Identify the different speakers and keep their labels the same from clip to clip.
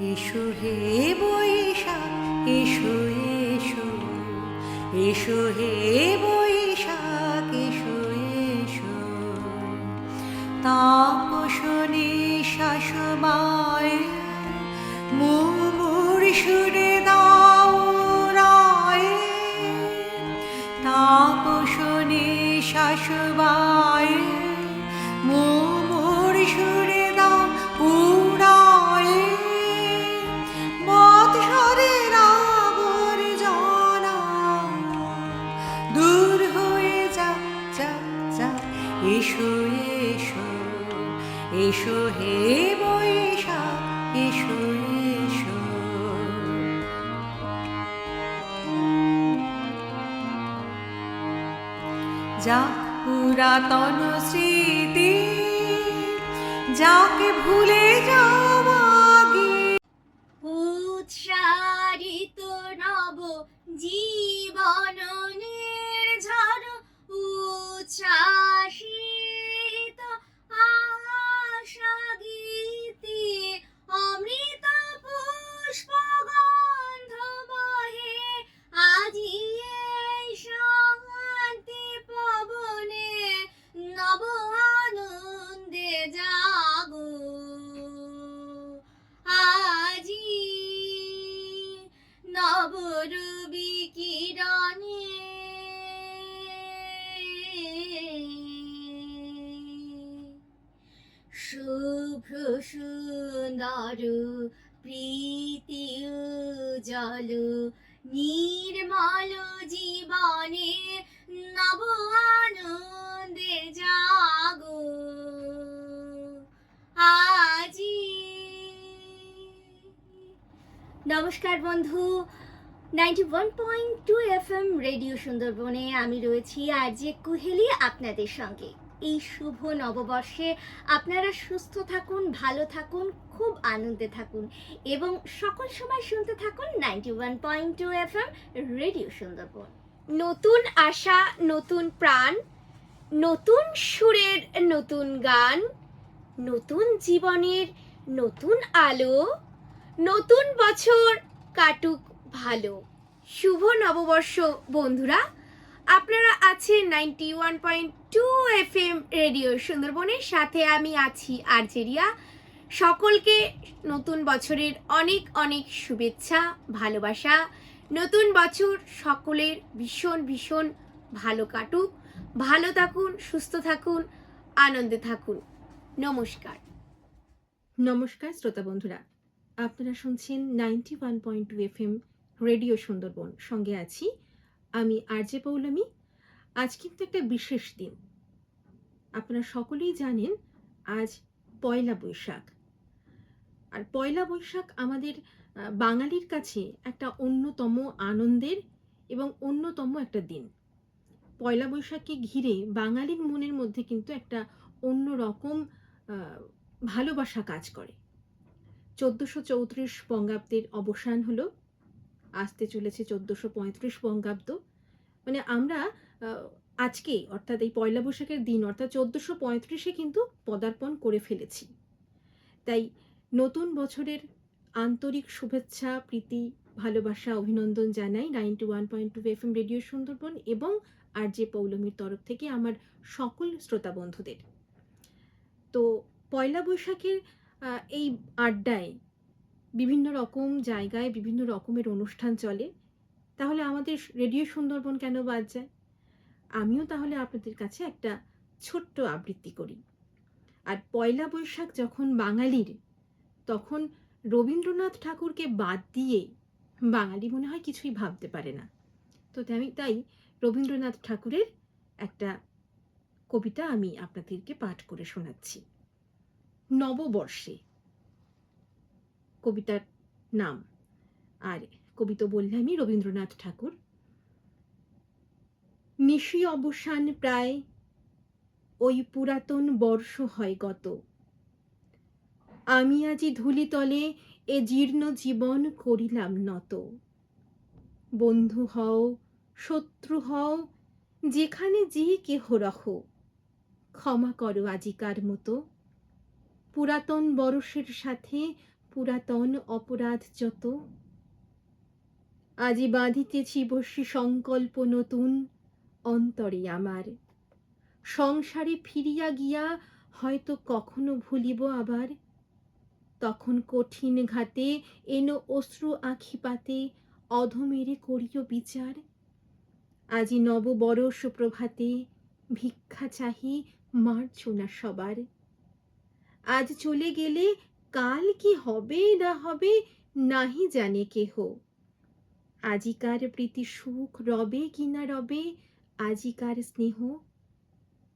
Speaker 1: এসো হে বৈশাখ এসো এসো, এসো হে বৈশাখ এসো এসো। তাপসনে শাসবায় মুমুর সুরে দাও রায়, তাপসনে শাসবায় মুমুর সুরে দাও উড়ায়। বৎসরের আবর্জনা দূর হয়ে যাক যাক যাক। এসো এসো, এসো হে বৈশাখ এসো এসো। যাক পুরাতন স্মৃতি, যাকে ভুলে যাওয়া আগে।
Speaker 2: উৎসারিত নব জীবন নির্ঝর, উচ্ছ্বাসিত আশা গীতি, অমৃত পুষ্প গন্ধ বহে আজি এই শান্তি পবনে। নব আনন্দে জাগো আজি নবরবি কিরণে। শুভ্র সুন্দর প্রীতি উজ্জ্বল নির্মল জীবনে, নব আনন্দে জাগো আজি। নমস্কার বন্ধু, 91.2 FM রেডিও সুন্দরবনে আমি রয়েছি আরজে কুহেলি আপনাদের সঙ্গে। এই শুভ নববর্ষে আপনারা সুস্থ থাকুন, ভালো থাকুন, খুব আনন্দে থাকুন এবং সকল সময় শুনতে থাকুন 91.2 FM রেডিও সুন্দরবন। নতুন আশা, নতুন প্রাণ, নতুন সুরের নতুন গান, নতুন জীবনের নতুন আলো, নতুন বছর কাটুক ভালো। শুভ নববর্ষ বন্ধুরা, আপনারা আছেন 91.2 FM রেডিও সুন্দরবনের সাথে, আমি আছি আরজেরিয়া। সকলকে নতুন বছরের অনেক অনেক শুভেচ্ছা, ভালোবাসা। নতুন বছর সকলের ভীষণ ভীষণ ভালো কাটুক, ভালো থাকুন, সুস্থ থাকুন, আনন্দে থাকুন। নমস্কার।
Speaker 3: নমস্কার শ্রোতা বন্ধুরা, আপনারা শুনছেন 91.2 FM রেডিও সুন্দরবন। সঙ্গে আছি আমি আরজে পৌলমী। আজ কিন্তু একটা বিশেষ দিন। আপনারা সকলেই জানেন আজ পয়লা বৈশাখ। আর পয়লা বৈশাখ আমাদের বাঙালির কাছে একটা অন্যতম আনন্দের এবং অন্যতম একটা দিন। পয়লা বৈশাখকে ঘিরে বাঙালির মনের মধ্যে কিন্তু একটা অন্যরকম ভালোবাসা কাজ করে। 1434 বঙ্গাব্দের অবসান হলো, আসতে চলেছে 1435 বঙ্গাব্দ। মানে আমরা আজকে অর্থাৎ এই পয়লা বৈশাখের দিন অর্থাৎ 1435-এ কিন্তু পদার্পণ করে ফেলেছি। তাই নতুন বছরের আন্তরিক শুভেচ্ছা, প্রীতি, ভালোবাসা, অভিনন্দন জানাই 91.2 FM রেডিও সুন্দরবন এবং আরজে পৌলমীর তরফ থেকে আমার সকল শ্রোতা বন্ধুদের। তো পয়লা বৈশাখের এই আড্ডায় বিভিন্ন রকম জায়গায় বিভিন্ন রকমের অনুষ্ঠান চলে, তাহলে আমাদের রেডিও সুন্দরবন কেন বাদ যায়? আমিও তাহলে আপনাদের কাছে একটা ছোট্ট আবৃত্তি করি। আর পয়লা বৈশাখ যখন বাঙালির, তখন রবীন্দ্রনাথ ঠাকুরকে বাদ দিয়ে বাঙালি মনে হয় কিছুই ভাবতে পারে না। তো তাই রবীন্দ্রনাথ ঠাকুরের একটা কবিতা আমি আপনাদেরকে পাঠ করে শোনাচ্ছি। নববর্ষে কবিতার নাম, আর কবিতা বললামই রবীন্দ্রনাথ ঠাকুর। নিশি অবসান প্রায়, ওই পুরাতন বর্ষ হয় গত। আমি আজি ধূলিতলে এ জীর্ণ জীবন করিলাম নত। বন্ধু হও, শত্রু হও, যেখানে যে কেহ রহ, ক্ষমা করো আজিকার মতো। পুরাতন বরষের সাথে পুরাতন অপরাধ যত, আজি বাঁধিতেছি বসি সংকল্প নতুন অন্তরে আমার। সংসারে ফিরিয়া গিয়া হয়তো কখনো ভুলিব আবার, তখন কঠিন ঘাতে এনো অশ্রু আঁখি পাতে অধমেরে করিও বিচার। আজি নববরষ প্রভাতে ভিক্ষা চাহি মার্জনা সবার। আজ চলে গেলে কাল কি হবে না হবে নাহি জানে কেহ। আজিকার প্রীতি সুখ রবে কি না রবে আজিকার স্নেহ।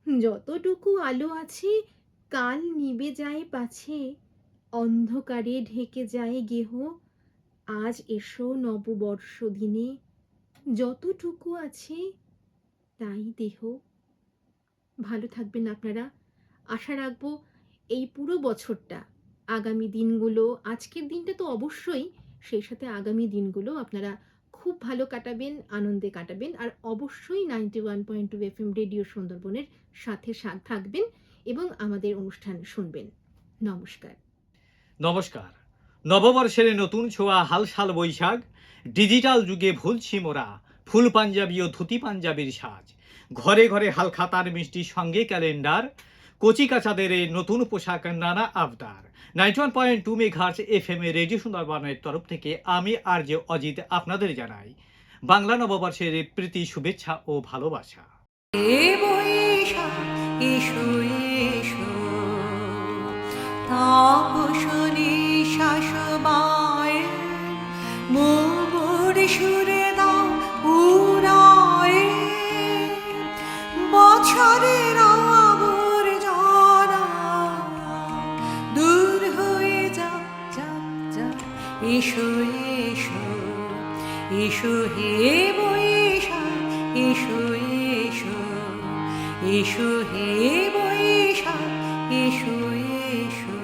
Speaker 3: যতটুকু আলো আছে কাল নিবে যায় পাছে, অন্ধকারে ঢেকে যায় গেহ। আজ এসো নববর্ষ দিনে যতটুকু আছে তাই দেহ। ভালো থাকবেন আপনারা। আশা রাখবো এই পুরো বছরটা, আগামী দিনগুলো, আজকের দিনটা তো অবশ্যই, সেই সাথে আগামী দিনগুলো আপনারা খুব ভালো কাটাবেন, আনন্দে কাটাবেন। আর অবশ্যই 91.2 FM রেডিও সুন্দরবনের সাথে থাকবেন এবং আমাদের অনুষ্ঠান শুনবেন। নমস্কার।
Speaker 4: নমস্কার। নববর্ষের নতুন ছোঁয়া হালসাল বৈশাখ, ডিজিটাল যুগে ভুলছি মোরা ফুল পাঞ্জাবি ও ধুতি পাঞ্জাবির সাজ। ঘরে ঘরে হালখাতার মিষ্টি সঙ্গে ক্যালেন্ডার, কচি কাচাদের নতুন পোশাক নানা আবদার। 91.2 মেগাহার্টজ FM রেডিও সুন্দরবনের তরফ থেকে আমি আরজে অজিত আপনাদের জানাই বাংলা নববর্ষের প্রীতি শুভেচ্ছা ও ভালোবাসা।
Speaker 1: এ বৈশাখ এসো এসো, তাপসনী শাসবায় মোর সুরে দাও উড়ায়। বছরের আবর্জনা দূর হয়ে যাক যাক যাক। এসো এসো এসো হে বৈশাখ এসো এসো, এসো হে বৈশাখ এসো এসো।